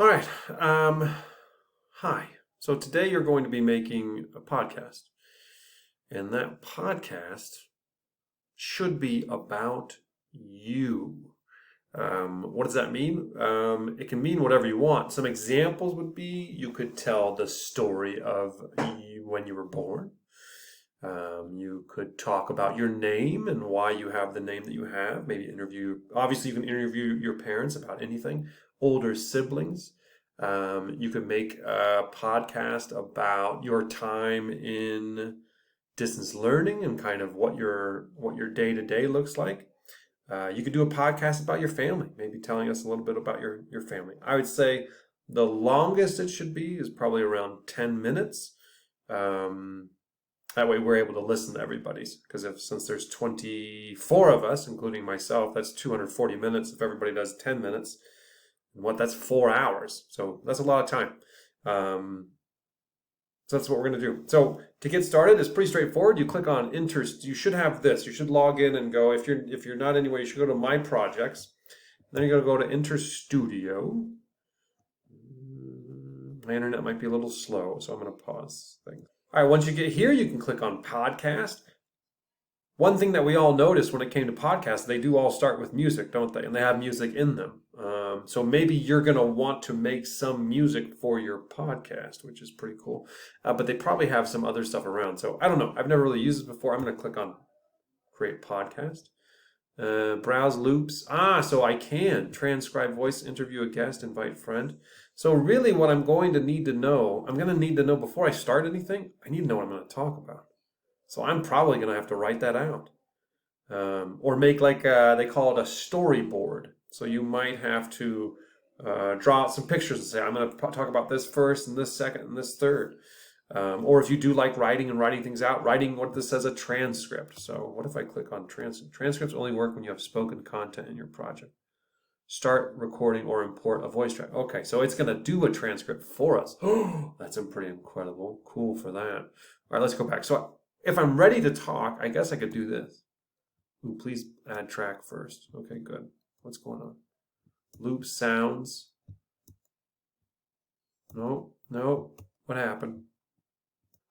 All right. Hi. So today you're going to be making a podcast, and that podcast should be about you. What does that mean? It can mean whatever you want. Some examples would be you could tell the story of you when you were born. You could talk about your name and why you have the name that you have. Maybe obviously, you can interview your parents about anything, older siblings. You could make a podcast about your time in distance learning and kind of what your day to day looks like. You could do a podcast about your family, maybe telling us a little bit about your family. I would say the longest it should be is probably around 10 minutes. Um, that way we're able to listen to everybody's, because since there's 24 of us, including myself, that's 240 minutes. If everybody does 10 minutes, that's 4 hours. So that's a lot of time. So that's what we're going to do. So to get started, it's pretty straightforward. You click on you should have this. You should log in and go. If you're not anywhere, you should go to My Projects. Then you're going to go to Enter Studio. My internet might be a little slow, so I'm going to pause things. All right, once you get here, you can click on Podcast. One thing that we all noticed when it came to podcasts, they do all start with music, don't they? And they have music in them. So maybe you're going to want to make some music for your podcast, which is pretty cool. But they probably have some other stuff around. So I don't know. I've never really used it before. I'm going to click on Create Podcast. Browse loops. So I can transcribe voice, interview a guest, invite friend. So really what I'm going to need to know before I start anything, I need to know what I'm going to talk about. So I'm probably going to have to write that out. Or make they call it a storyboard. So you might have to draw out some pictures and say, I'm going to talk about this first and this second and this third. Or if you do like writing and writing things out, writing what this says a transcript. So what if I click on transcript? Transcripts only work when you have spoken content in your project. Start recording or import a voice track. Okay, so it's going to do a transcript for us. Oh, that's pretty incredible. Cool for that. All right, let's go back. So if I'm ready to talk, I guess I could do this. Ooh, please add track first. Okay, good. What's going on? Loop sounds. No. What happened?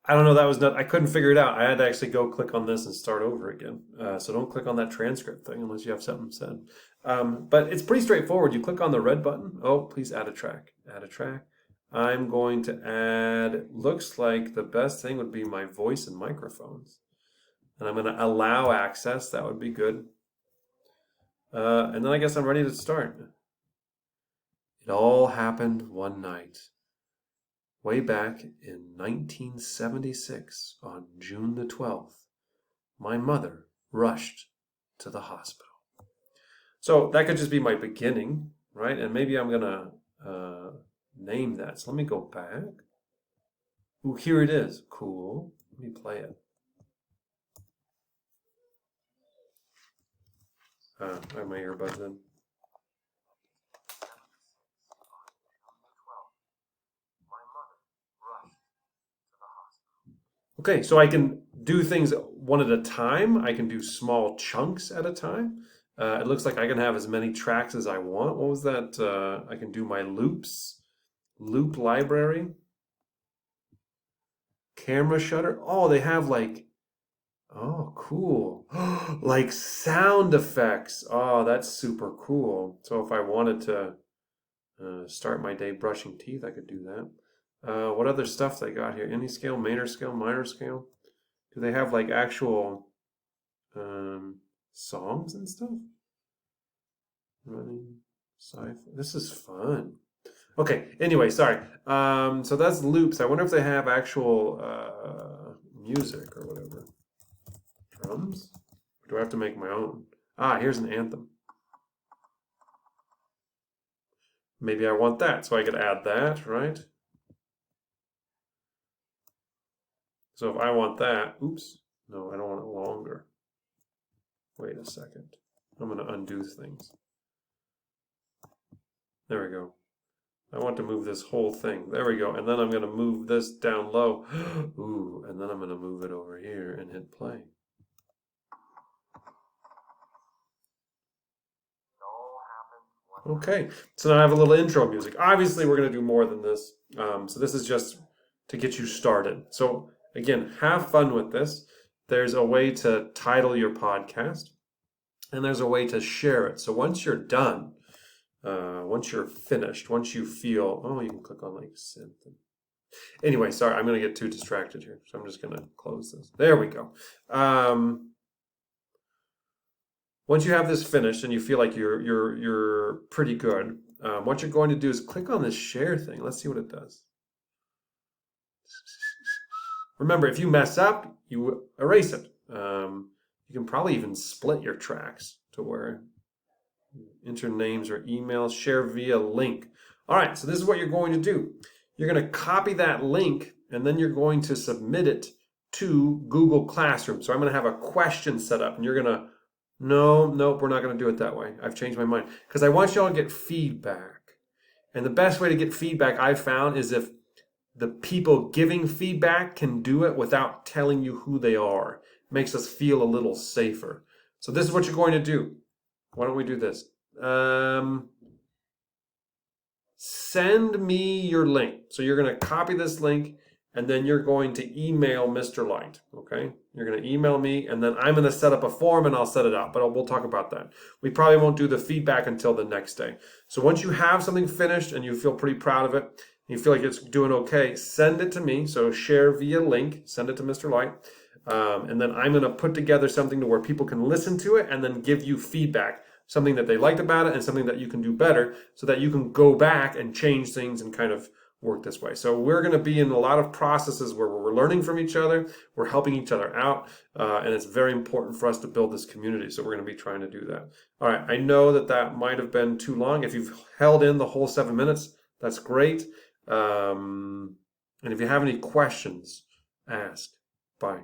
I don't know. I couldn't figure it out. I had to actually go click on this and start over again. So don't click on that transcript thing unless you have something said. But it's pretty straightforward. You click on the red button. Oh, please add a track. Add a track. I'm going to add, looks like the best thing would be my voice and microphones. And I'm going to allow access. That would be good. And then I guess I'm ready to start. It all happened one night. Way back in 1976, on June the 12th, my mother rushed to the hospital. So that could just be my beginning, right? And maybe I'm going to name that. So let me go back. Ooh, here it is. Cool. Let me play it. I have my earbuds in. Okay, so I can do things one at a time. I can do small chunks at a time. It looks like I can have as many tracks as I want. What was that? I can do my loops, loop library, camera shutter. Oh, they have oh, cool. Like sound effects. Oh, that's super cool. So if I wanted to start my day brushing teeth, I could do that. What other stuff they got here? Any scale, minor scale, minor scale? Do they have like actual songs and stuff? Running sci-fi. This is fun. Okay, anyway, sorry. So that's loops. I wonder if they have actual music or whatever. Drums? Or do I have to make my own? Here's an anthem. Maybe I want that, so I could add that, right? So if I want that, oops, no, I don't want it longer. Wait a second. I'm going to undo things. There we go. I want to move this whole thing. There we go. And then I'm going to move this down low. Ooh, and then I'm going to move it over here and hit play. Okay, so now I have a little intro music. Obviously, we're going to do more than this. So this is just to get you started. So again, have fun with this. There's a way to title your podcast, and there's a way to share it. So once you're done, once you're finished, once you feel, oh, you can click on like send. Anyway, sorry, I'm going to get too distracted here. So I'm just going to close this. There we go. Once you have this finished and you feel like you're pretty good, what you're going to do is click on this share thing. Let's see what it does. Remember, if you mess up, you erase it. You can probably even split your tracks to where enter names or emails, share via link. All right, so this is what you're going to do. You're going to copy that link and then you're going to submit it to Google Classroom. So I'm going to have a question set up and you're going to, nope, we're not going to do it that way. I've changed my mind because I want you all to get feedback. And the best way to get feedback I've found is if the people giving feedback can do it without telling you who they are. It makes us feel a little safer. So this is what you're going to do. Why don't we do this? Send me your link. So you're going to copy this link and then you're going to email Mr. Light, okay? You're going to email me and then I'm going to set up a form and I'll set it up, but we'll talk about that. We probably won't do the feedback until the next day. So once you have something finished and you feel pretty proud of it, you feel like it's doing okay, send it to me. So share via link, send it to Mr. Light. And then I'm going to put together something to where people can listen to it and then give you feedback, something that they liked about it and something that you can do better so that you can go back and change things and kind of work this way. So we're going to be in a lot of processes where we're learning from each other, we're helping each other out, and it's very important for us to build this community. So we're going to be trying to do that. All right, I know that might have been too long. If you've held in the whole 7 minutes, that's great. And if you have any questions, ask. Bye.